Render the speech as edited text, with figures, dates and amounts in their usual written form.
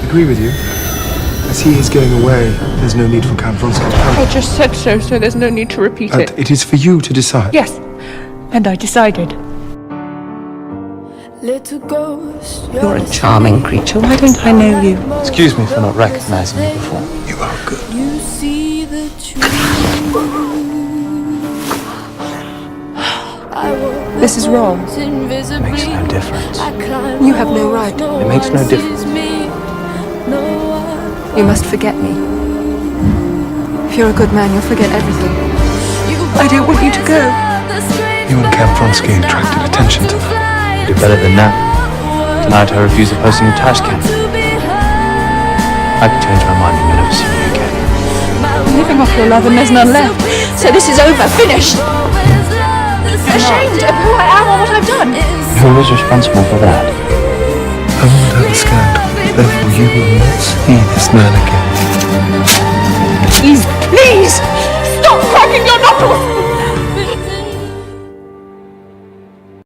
agree with you. As he is going away, there's no need for Count Vronsky to come. I just said so, so there's no need to repeat And it. it is for you to decide. Yes, and I decided. You're a charming creature. Why don't I know you? Excuse me for not recognizing you before. You are good. This is wrong. It makes no difference. You have no right. It makes no difference. You must forget me. If you're a good man, you'll forget everything. I don't want you to go. You and Count Vronsky attracted attention tonight. Do better than that. Tonight I refuse the posting of trash can. I could change my mind and you'll never see me again. I'm living off your love and there's none left. So this is over, finished. Ashamed of who I am or what I've done. Who is responsible for that? I won't have a scandal. Therefore, you will not see this man again. Please, please!